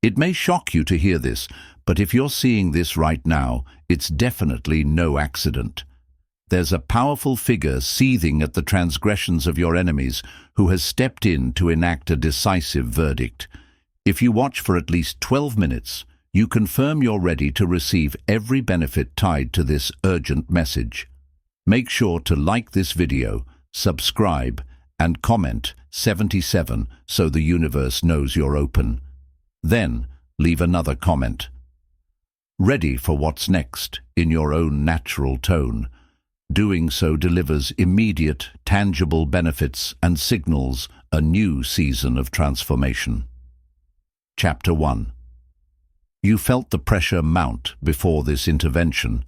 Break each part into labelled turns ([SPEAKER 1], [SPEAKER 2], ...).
[SPEAKER 1] It may shock you to hear this, but if you're seeing this right now, it's definitely no accident. There's a powerful figure seething at the transgressions of your enemies who has stepped in to enact a decisive verdict. If you watch for at least 12 minutes, you confirm you're ready to receive every benefit tied to this urgent message. Make sure to like this video, subscribe, and comment 77 so the universe knows you're open. Then, leave another comment. Ready for what's next in your own natural tone. Doing so delivers immediate, tangible benefits and signals a new season of transformation. Chapter 1. You felt the pressure mount before this intervention.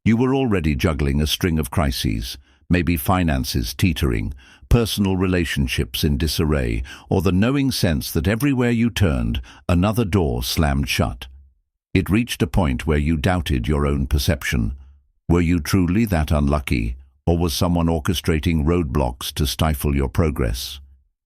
[SPEAKER 1] You were already juggling a string of crises, maybe finances teetering, personal relationships in disarray, or the knowing sense that everywhere you turned, another door slammed shut. It reached a point where you doubted your own perception. Were you truly that unlucky, or was someone orchestrating roadblocks to stifle your progress?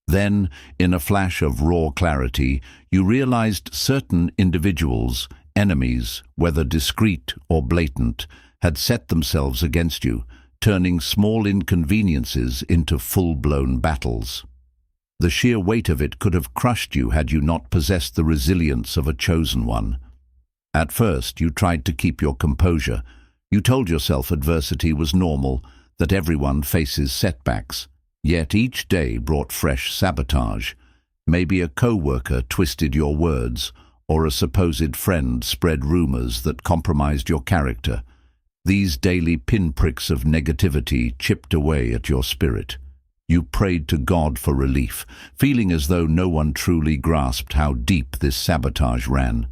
[SPEAKER 1] Then, in a flash of raw clarity, you realized certain individuals, enemies, whether discreet or blatant, had set themselves against you, turning small inconveniences into full-blown battles. The sheer weight of it could have crushed you had you not possessed the resilience of a chosen one. At first, you tried to keep your composure. You told yourself adversity was normal, that everyone faces setbacks. Yet each day brought fresh sabotage. Maybe a co-worker twisted your words, or a supposed friend spread rumors that compromised your character. These daily pinpricks of negativity chipped away at your spirit. You prayed to God for relief, feeling as though no one truly grasped how deep this sabotage ran.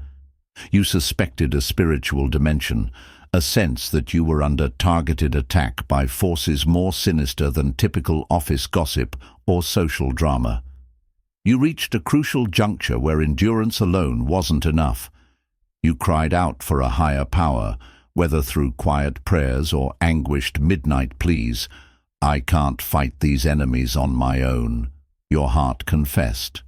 [SPEAKER 1] You suspected a spiritual dimension, a sense that you were under targeted attack by forces more sinister than typical office gossip or social drama. You reached a crucial juncture where endurance alone wasn't enough. You cried out for a higher power, whether through quiet prayers or anguished midnight pleas. "I can't fight these enemies on my own," your heart confessed.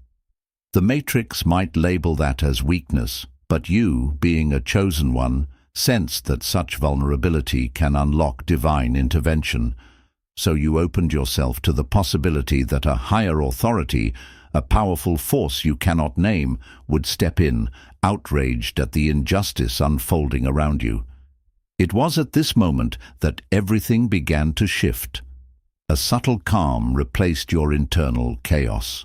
[SPEAKER 1] The Matrix might label that as weakness, but you, being a chosen one, sensed that such vulnerability can unlock divine intervention. So you opened yourself to the possibility that a higher authority, a powerful force you cannot name, would step in, outraged at the injustice unfolding around you. It was at this moment that everything began to shift. A subtle calm replaced your internal chaos.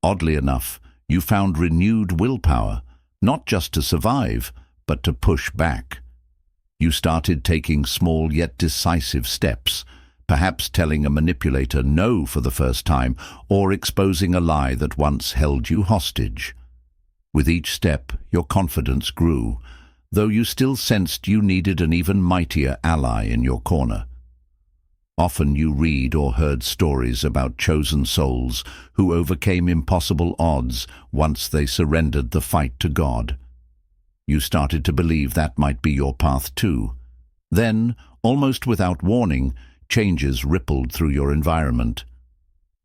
[SPEAKER 1] Oddly enough, you found renewed willpower, not just to survive, but to push back. You started taking small yet decisive steps, perhaps telling a manipulator no for the first time, or exposing a lie that once held you hostage. With each step, your confidence grew, though you still sensed you needed an even mightier ally in your corner. Often you read or heard stories about chosen souls who overcame impossible odds once they surrendered the fight to God. You started to believe that might be your path too. Then, almost without warning, changes rippled through your environment.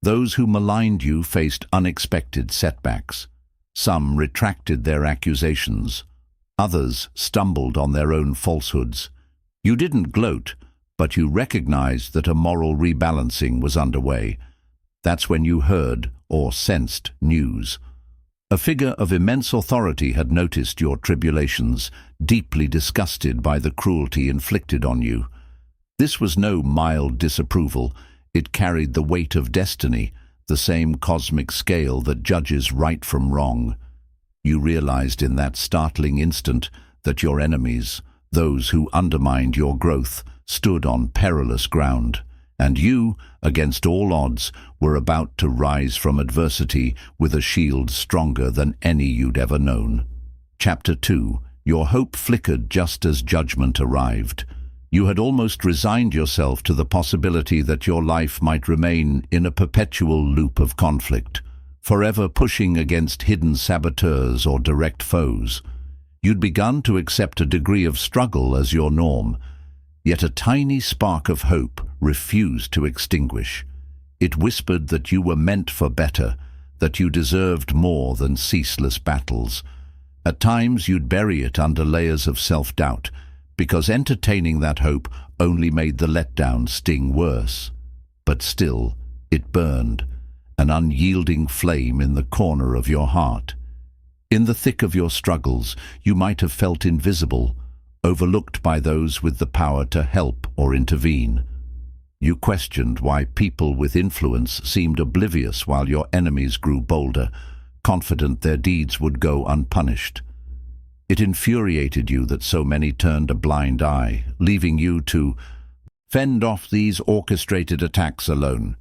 [SPEAKER 1] Those who maligned you faced unexpected setbacks. Some retracted their accusations. Others stumbled on their own falsehoods. You didn't gloat, but you recognized that a moral rebalancing was underway. That's when you heard or sensed news. A figure of immense authority had noticed your tribulations, deeply disgusted by the cruelty inflicted on you. This was no mild disapproval. It carried the weight of destiny, the same cosmic scale that judges right from wrong. You realized in that startling instant that your enemies, those who undermined your growth, stood on perilous ground. And you, against all odds, were about to rise from adversity with a shield stronger than any you'd ever known. Chapter 2. Your hope flickered just as judgment arrived. You had almost resigned yourself to the possibility that your life might remain in a perpetual loop of conflict, forever pushing against hidden saboteurs or direct foes. You'd begun to accept a degree of struggle as your norm, yet a tiny spark of hope refused to extinguish. It whispered that you were meant for better, that you deserved more than ceaseless battles. At times you'd bury it under layers of self-doubt, because entertaining that hope only made the letdown sting worse. But still, it burned, an unyielding flame in the corner of your heart. In the thick of your struggles, you might have felt invisible, overlooked by those with the power to help or intervene. You questioned why people with influence seemed oblivious while your enemies grew bolder, confident their deeds would go unpunished. It infuriated you that so many turned a blind eye, leaving you to fend off these orchestrated attacks alone.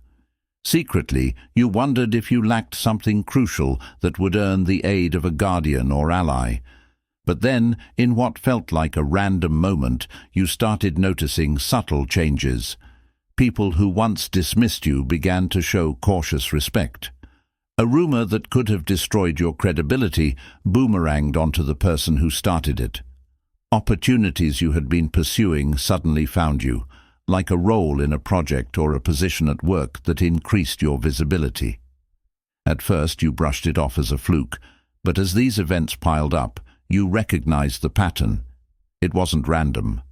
[SPEAKER 1] Secretly, you wondered if you lacked something crucial that would earn the aid of a guardian or ally. But then, in what felt like a random moment, you started noticing subtle changes. People who once dismissed you began to show cautious respect. A rumor that could have destroyed your credibility boomeranged onto the person who started it. Opportunities you had been pursuing suddenly found you, like a role in a project or a position at work that increased your visibility. At first you brushed it off as a fluke, but as these events piled up, you recognized the pattern. It wasn't random.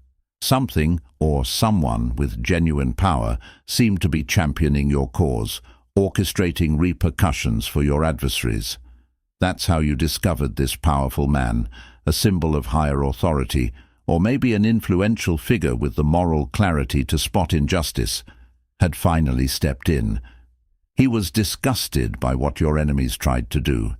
[SPEAKER 1] Something, or someone with genuine power, seemed to be championing your cause, orchestrating repercussions for your adversaries. That's how you discovered this powerful man, a symbol of higher authority, or maybe an influential figure with the moral clarity to spot injustice, had finally stepped in. He was disgusted by what your enemies tried to do.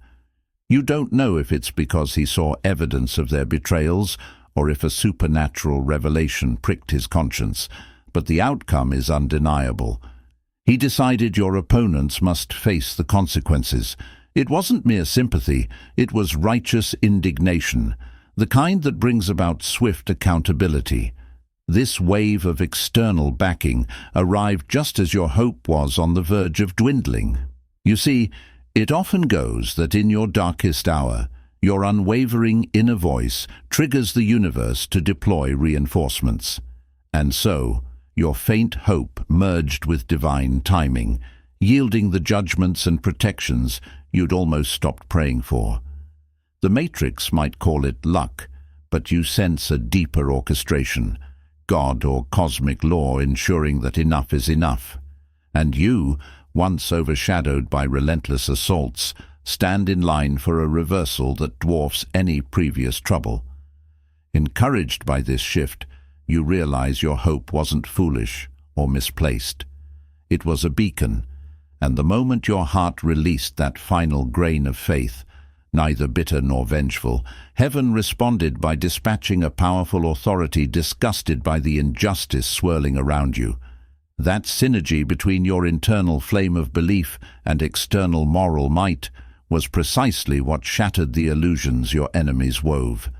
[SPEAKER 1] You don't know if it's because he saw evidence of their betrayals or if a supernatural revelation pricked his conscience, but the outcome is undeniable. He decided your opponents must face the consequences. It wasn't mere sympathy, it was righteous indignation, the kind that brings about swift accountability. This wave of external backing arrived just as your hope was on the verge of dwindling. You see, it often goes that in your darkest hour, your unwavering inner voice triggers the universe to deploy reinforcements. And so, your faint hope merged with divine timing, yielding the judgments and protections you'd almost stopped praying for. The Matrix might call it luck, but you sense a deeper orchestration, God or cosmic law ensuring that enough is enough. And you, once overshadowed by relentless assaults, stand in line for a reversal that dwarfs any previous trouble. Encouraged by this shift, you realize your hope wasn't foolish or misplaced. It was a beacon, and the moment your heart released that final grain of faith, neither bitter nor vengeful, heaven responded by dispatching a powerful authority disgusted by the injustice swirling around you. That synergy between your internal flame of belief and external moral might was precisely what shattered the illusions your enemies wove.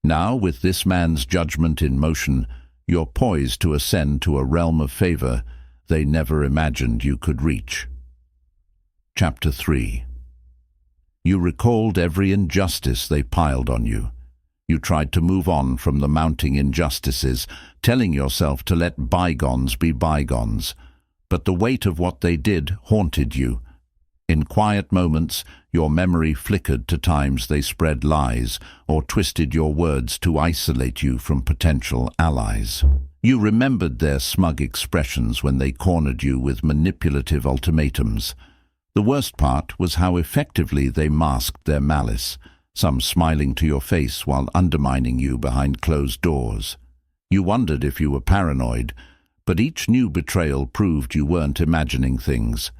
[SPEAKER 1] Now, with this man's judgment in motion, you're poised to ascend to a realm of favor they never imagined you could reach. Chapter 3. You recalled every injustice they piled on you. You tried to move on from the mounting injustices, telling yourself to let bygones be bygones. But the weight of what they did haunted you. In quiet moments, your memory flickered to times they spread lies or twisted your words to isolate you from potential allies. You remembered their smug expressions when they cornered you with manipulative ultimatums. The worst part was how effectively they masked their malice, some smiling to your face while undermining you behind closed doors. You wondered if you were paranoid, but each new betrayal proved you weren't imagining things.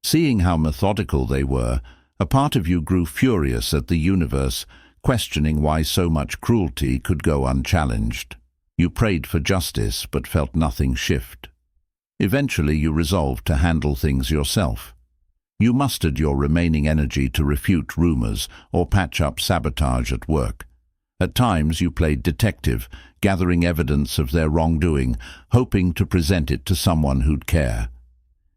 [SPEAKER 1] Seeing how methodical they were, a part of you grew furious at the universe, questioning why so much cruelty could go unchallenged. You prayed for justice, but felt nothing shift. Eventually you resolved to handle things yourself. You mustered your remaining energy to refute rumors or patch up sabotage at work. At times you played detective, gathering evidence of their wrongdoing, hoping to present it to someone who'd care.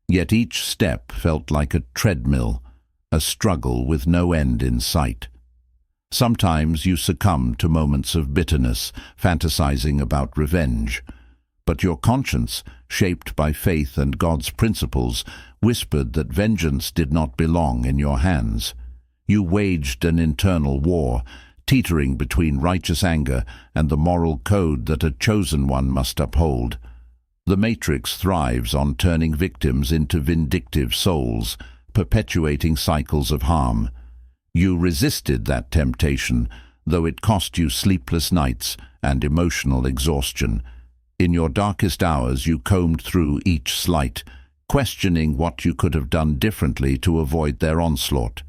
[SPEAKER 1] Yet each step felt like a treadmill, a struggle with no end in sight. Sometimes you succumbed to moments of bitterness, fantasizing about revenge. But your conscience, shaped by faith and God's principles, whispered that vengeance did not belong in your hands. You waged an internal war, teetering between righteous anger and the moral code that a chosen one must uphold. The Matrix thrives on turning victims into vindictive souls, perpetuating cycles of harm. You resisted that temptation, though it cost you sleepless nights and emotional exhaustion. In your darkest hours you combed through each slight, questioning what you could have done differently to avoid their onslaught.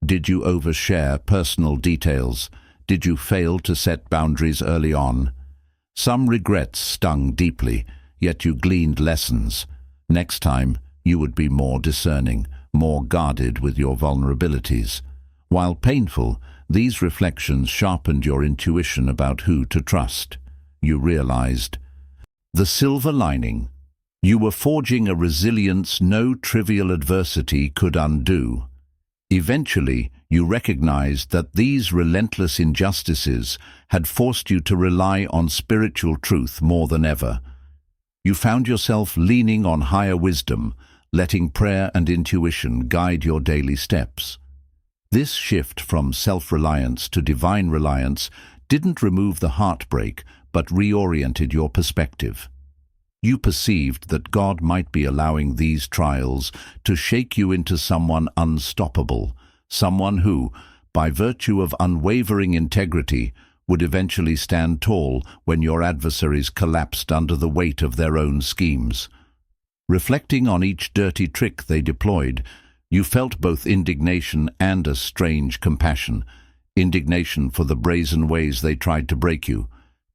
[SPEAKER 1] Did you overshare personal details? Did you fail to set boundaries early on? Some regrets stung deeply, yet you gleaned lessons. Next time, you would be more discerning, more guarded with your vulnerabilities. While painful, these reflections sharpened your intuition about who to trust. You realized the silver lining. You were forging a resilience no trivial adversity could undo. Eventually, you recognized that these relentless injustices had forced you to rely on spiritual truth more than ever. You found yourself leaning on higher wisdom, letting prayer and intuition guide your daily steps. This shift from self-reliance to divine reliance didn't remove the heartbreak, but reoriented your perspective. You perceived that God might be allowing these trials to shake you into someone unstoppable, someone who, by virtue of unwavering integrity, would eventually stand tall when your adversaries collapsed under the weight of their own schemes. Reflecting on each dirty trick they deployed, you felt both indignation and a strange compassion. Indignation for the brazen ways they tried to break you.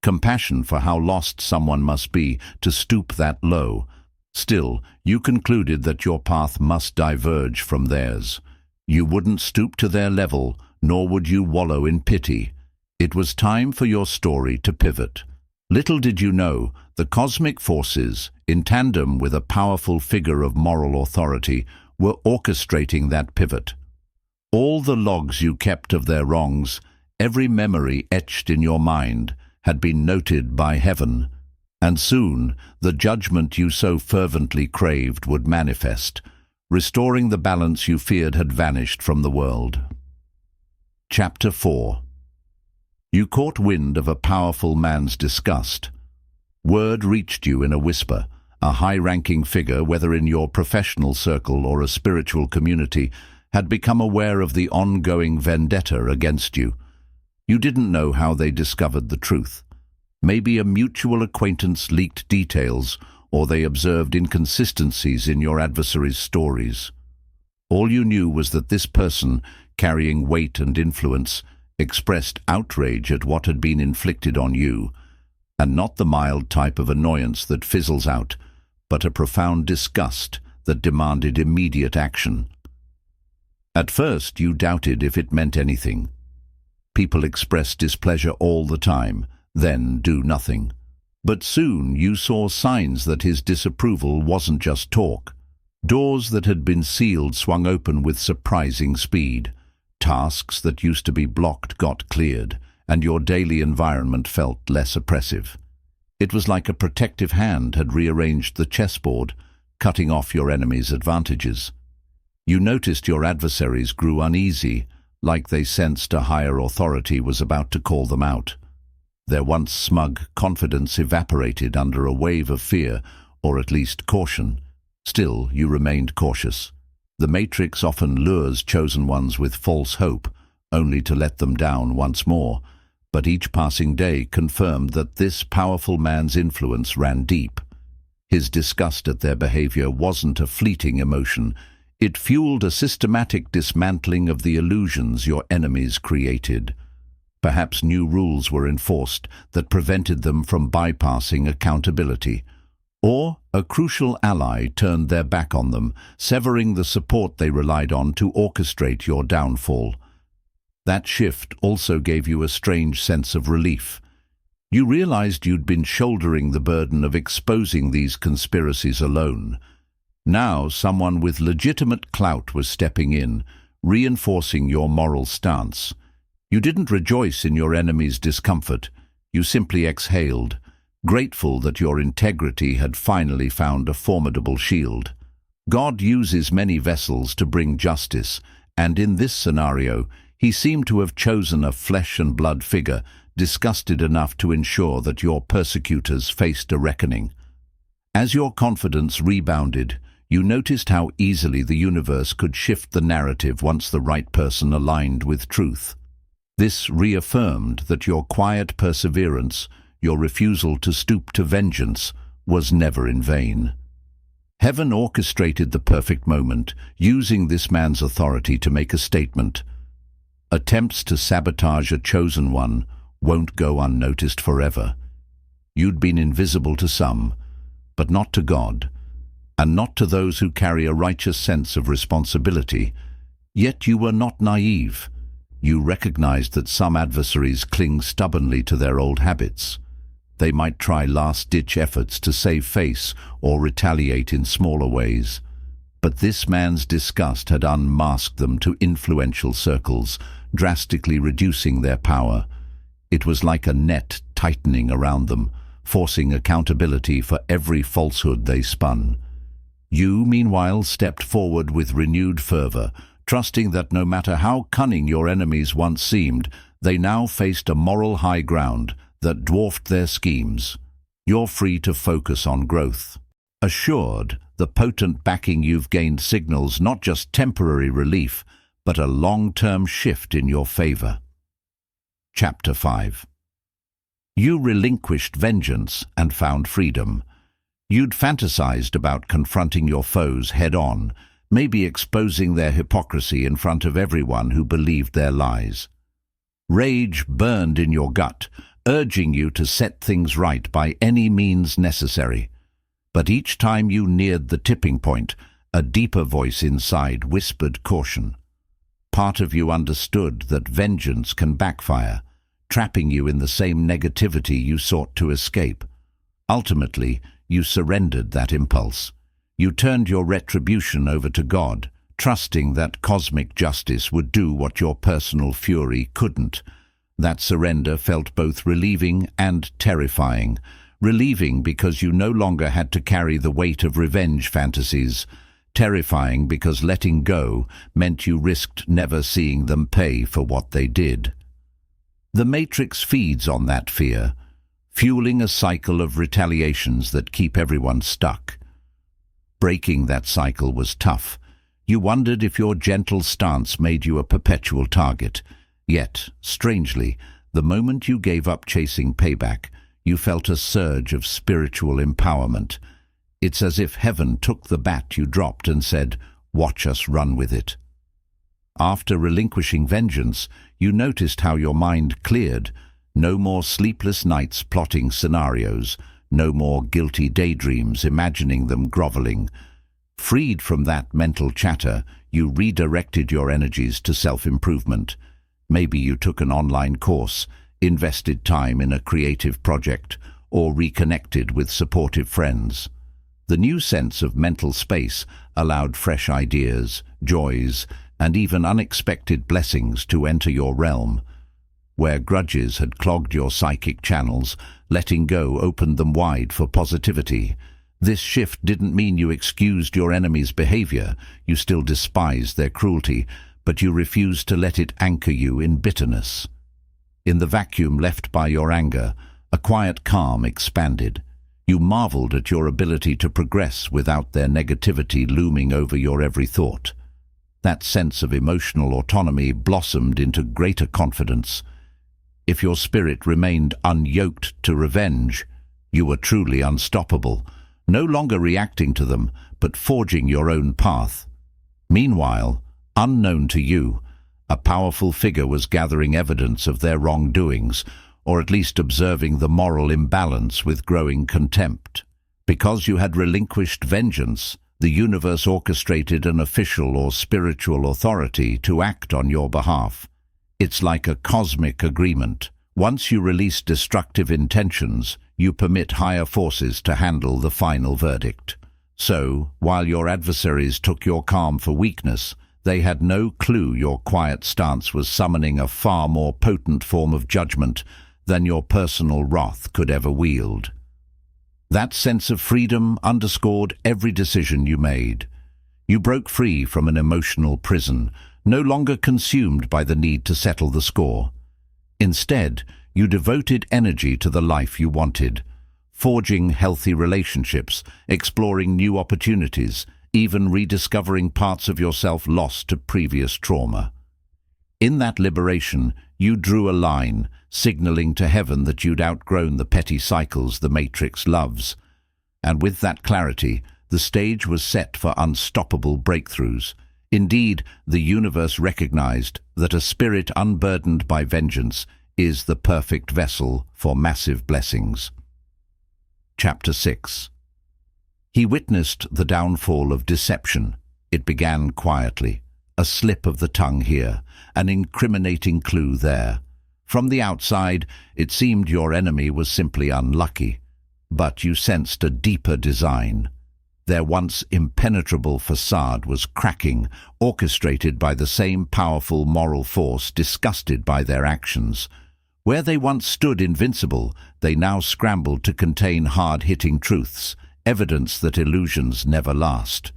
[SPEAKER 1] Compassion for how lost someone must be to stoop that low. Still, you concluded that your path must diverge from theirs. You wouldn't stoop to their level, nor would you wallow in pity. It was time for your story to pivot. Little did you know, the cosmic forces, in tandem with a powerful figure of moral authority, were orchestrating that pivot. All the logs you kept of their wrongs, every memory etched in your mind, had been noted by heaven, and soon the judgment you so fervently craved would manifest, restoring the balance you feared had vanished from the world. Chapter 4. You caught wind of a powerful man's disgust. Word reached you in a whisper. A high-ranking figure, whether in your professional circle or a spiritual community, had become aware of the ongoing vendetta against you. You didn't know how they discovered the truth. Maybe a mutual acquaintance leaked details, or they observed inconsistencies in your adversary's stories. All you knew was that this person, carrying weight and influence, expressed outrage at what had been inflicted on you, and not the mild type of annoyance that fizzles out, but a profound disgust that demanded immediate action. At first, you doubted if it meant anything. People express displeasure all the time, then do nothing. But soon you saw signs that his disapproval wasn't just talk. Doors that had been sealed swung open with surprising speed. Tasks that used to be blocked got cleared, and your daily environment felt less oppressive. It was like a protective hand had rearranged the chessboard, cutting off your enemy's advantages. You noticed your adversaries grew uneasy, like they sensed a higher authority was about to call them out. Their once smug confidence evaporated under a wave of fear, or at least caution. Still, you remained cautious. The Matrix often lures chosen ones with false hope, only to let them down once more. But each passing day confirmed that this powerful man's influence ran deep. His disgust at their behavior wasn't a fleeting emotion. It fueled a systematic dismantling of the illusions your enemies created. Perhaps new rules were enforced that prevented them from bypassing accountability. Or a crucial ally turned their back on them, severing the support they relied on to orchestrate your downfall. That shift also gave you a strange sense of relief. You realized you'd been shouldering the burden of exposing these conspiracies alone. Now someone with legitimate clout was stepping in, reinforcing your moral stance. You didn't rejoice in your enemy's discomfort. You simply exhaled, grateful that your integrity had finally found a formidable shield. God uses many vessels to bring justice, and in this scenario, He seemed to have chosen a flesh-and-blood figure, disgusted enough to ensure that your persecutors faced a reckoning. As your confidence rebounded, you noticed how easily the universe could shift the narrative once the right person aligned with truth. This reaffirmed that your quiet perseverance, your refusal to stoop to vengeance, was never in vain. Heaven orchestrated the perfect moment, using this man's authority to make a statement. Attempts to sabotage a chosen one won't go unnoticed forever. You'd been invisible to some, but not to God, and not to those who carry a righteous sense of responsibility. Yet you were not naive. You recognized that some adversaries cling stubbornly to their old habits. They might try last-ditch efforts to save face or retaliate in smaller ways. But this man's disgust had unmasked them to influential circles, drastically reducing their power. It was like a net tightening around them, forcing accountability for every falsehood they spun. You, meanwhile, stepped forward with renewed fervor, trusting that no matter how cunning your enemies once seemed, they now faced a moral high ground that dwarfed their schemes. You're free to focus on growth. Assured, the potent backing you've gained signals not just temporary relief, but a long-term shift in your favor. Chapter 5. You relinquished vengeance and found freedom. You'd fantasized about confronting your foes head-on, maybe exposing their hypocrisy in front of everyone who believed their lies. Rage burned in your gut, urging you to set things right by any means necessary. But each time you neared the tipping point, a deeper voice inside whispered caution. Part of you understood that vengeance can backfire, trapping you in the same negativity you sought to escape. Ultimately, you surrendered that impulse. You turned your retribution over to God, trusting that cosmic justice would do what your personal fury couldn't. That surrender felt both relieving and terrifying. Relieving because you no longer had to carry the weight of revenge fantasies. Terrifying because letting go meant you risked never seeing them pay for what they did. The Matrix feeds on that fear, fueling a cycle of retaliations that keep everyone stuck. Breaking that cycle was tough. You wondered if your gentle stance made you a perpetual target. Yet, strangely, the moment you gave up chasing payback, you felt a surge of spiritual empowerment. It's as if heaven took the bat you dropped and said, "Watch us run with it." After relinquishing vengeance, you noticed how your mind cleared. No more sleepless nights plotting scenarios, no more guilty daydreams imagining them groveling. Freed from that mental chatter, you redirected your energies to self-improvement. Maybe you took an online course, invested time in a creative project, or reconnected with supportive friends. The new sense of mental space allowed fresh ideas, joys, and even unexpected blessings to enter your realm. Where grudges had clogged your psychic channels, letting go opened them wide for positivity. This shift didn't mean you excused your enemy's behavior. You still despised their cruelty, but you refused to let it anchor you in bitterness. In the vacuum left by your anger, a quiet calm expanded. You marveled at your ability to progress without their negativity looming over your every thought. That sense of emotional autonomy blossomed into greater confidence. If your spirit remained unyoked to revenge, you were truly unstoppable, no longer reacting to them, but forging your own path. Meanwhile, unknown to you, a powerful figure was gathering evidence of their wrongdoings, or at least observing the moral imbalance with growing contempt. Because you had relinquished vengeance, the universe orchestrated an official or spiritual authority to act on your behalf. It's like a cosmic agreement. Once you release destructive intentions, you permit higher forces to handle the final verdict. So, while your adversaries took your calm for weakness, they had no clue your quiet stance was summoning a far more potent form of judgment than your personal wrath could ever wield. That sense of freedom underscored every decision you made. You broke free from an emotional prison, no longer consumed by the need to settle the score. Instead, you devoted energy to the life you wanted, forging healthy relationships, exploring new opportunities, even rediscovering parts of yourself lost to previous trauma. In that liberation, you drew a line, signaling to heaven that you'd outgrown the petty cycles the Matrix loves. And with that clarity, the stage was set for unstoppable breakthroughs. Indeed, the universe recognized that a spirit unburdened by vengeance is the perfect vessel for massive blessings. Chapter 6. He witnessed the downfall of deception. It began quietly. A slip of the tongue here, an incriminating clue there. From the outside, it seemed your enemy was simply unlucky. But you sensed a deeper design. Their once impenetrable facade was cracking, orchestrated by the same powerful moral force disgusted by their actions. Where they once stood invincible, they now scrambled to contain hard-hitting truths, evidence that illusions never last.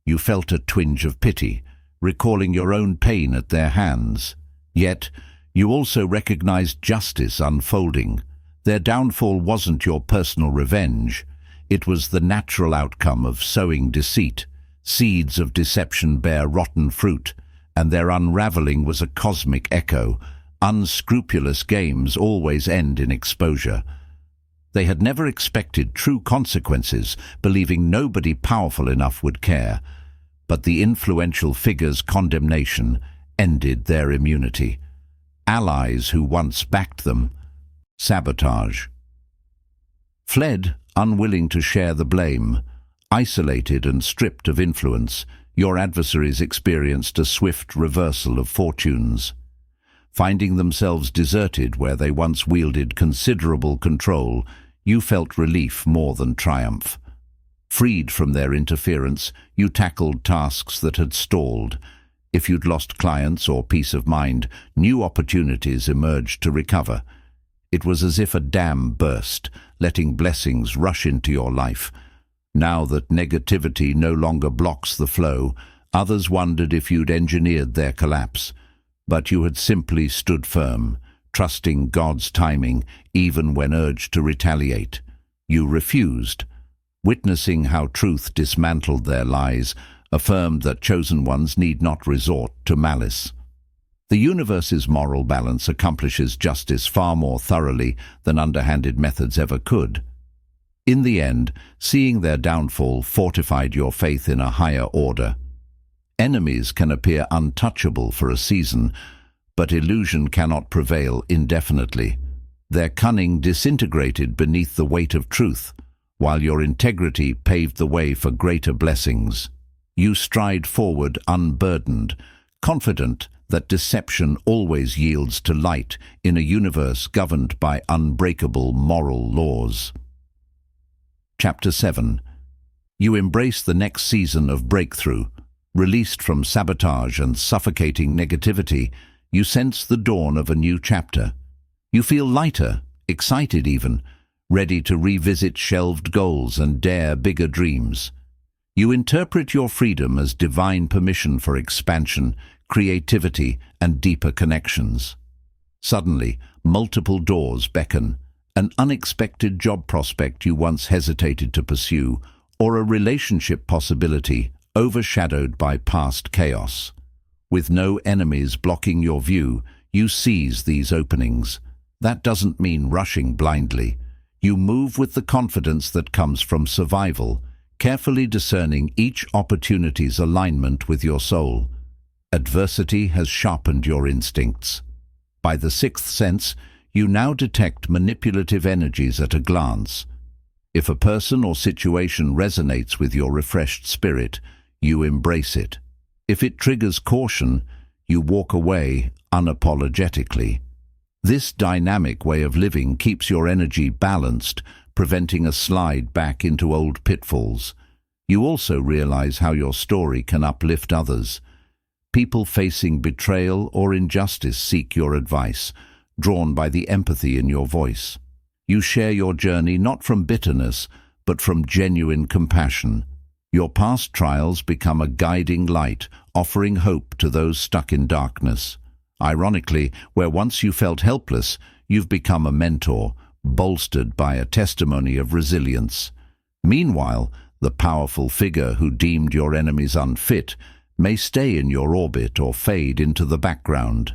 [SPEAKER 1] You felt a twinge of pity, recalling your own pain at their hands. Yet, you also recognized justice unfolding. Their downfall wasn't your personal revenge. It was the natural outcome of sowing deceit. Seeds of deception bear rotten fruit, and their unraveling was a cosmic echo. Unscrupulous games always end in exposure. They had never expected true consequences, believing nobody powerful enough would care. But the influential figure's condemnation ended their immunity. Allies who once backed them, sabotage. Fled, unwilling to share the blame, isolated and stripped of influence, your adversaries experienced a swift reversal of fortunes. Finding themselves deserted where they once wielded considerable control, you felt relief more than triumph. Freed from their interference, you tackled tasks that had stalled. If you'd lost clients or peace of mind, new opportunities emerged to recover. It was as if a dam burst, letting blessings rush into your life. Now that negativity no longer blocks the flow, others wondered if you'd engineered their collapse. But you had simply stood firm, trusting God's timing, even when urged to retaliate. You refused. Witnessing how truth dismantled their lies, affirmed that chosen ones need not resort to malice. The universe's moral balance accomplishes justice far more thoroughly than underhanded methods ever could. In the end, seeing their downfall fortified your faith in a higher order. Enemies can appear untouchable for a season, but illusion cannot prevail indefinitely. Their cunning disintegrated beneath the weight of truth, while your integrity paved the way for greater blessings. You stride forward unburdened, confident that deception always yields to light in a universe governed by unbreakable moral laws. Chapter 7. You embrace the next season of breakthrough. Released from sabotage and suffocating negativity, you sense the dawn of a new chapter. You feel lighter, excited even, ready to revisit shelved goals and dare bigger dreams. You interpret your freedom as divine permission for expansion, creativity, and deeper connections. Suddenly, multiple doors beckon, an unexpected job prospect you once hesitated to pursue, or a relationship possibility overshadowed by past chaos. With no enemies blocking your view, you seize these openings. That doesn't mean rushing blindly. You move with the confidence that comes from survival, carefully discerning each opportunity's alignment with your soul. Adversity has sharpened your instincts. By the sixth sense, you now detect manipulative energies at a glance. If a person or situation resonates with your refreshed spirit, you embrace it. If it triggers caution, you walk away unapologetically. This dynamic way of living keeps your energy balanced, preventing a slide back into old pitfalls. You also realize how your story can uplift others. People facing betrayal or injustice seek your advice, drawn by the empathy in your voice. You share your journey not from bitterness, but from genuine compassion. Your past trials become a guiding light, offering hope to those stuck in darkness. Ironically, where once you felt helpless, you've become a mentor, bolstered by a testimony of resilience. Meanwhile, the powerful figure who deemed your enemies unfit may stay in your orbit or fade into the background.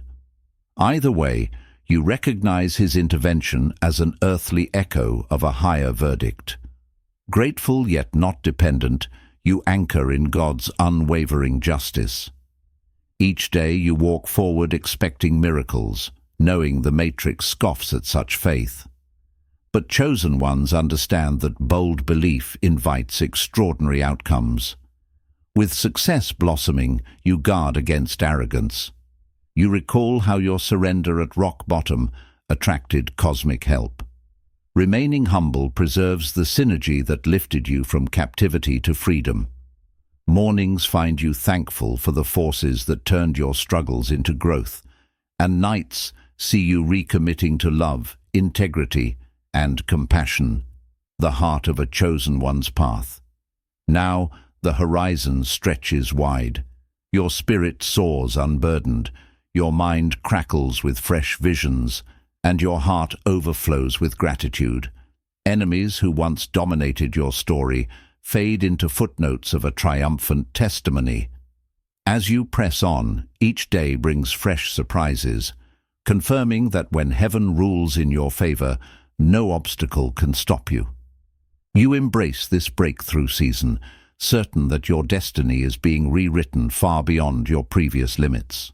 [SPEAKER 1] Either way, you recognize his intervention as an earthly echo of a higher verdict. Grateful yet not dependent, you anchor in God's unwavering justice. Each day you walk forward expecting miracles, knowing the matrix scoffs at such faith. But chosen ones understand that bold belief invites extraordinary outcomes. With success blossoming, you guard against arrogance. You recall how your surrender at rock bottom attracted cosmic help. Remaining humble preserves the synergy that lifted you from captivity to freedom. Mornings find you thankful for the forces that turned your struggles into growth, and nights see you recommitting to love, integrity, and compassion, the heart of a chosen one's path. Now the horizon stretches wide. Your spirit soars unburdened, your mind crackles with fresh visions, and your heart overflows with gratitude. Enemies who once dominated your story fade into footnotes of a triumphant testimony. As you press on, each day brings fresh surprises, confirming that when heaven rules in your favor, no obstacle can stop you. You embrace this breakthrough season, certain that your destiny is being rewritten far beyond your previous limits.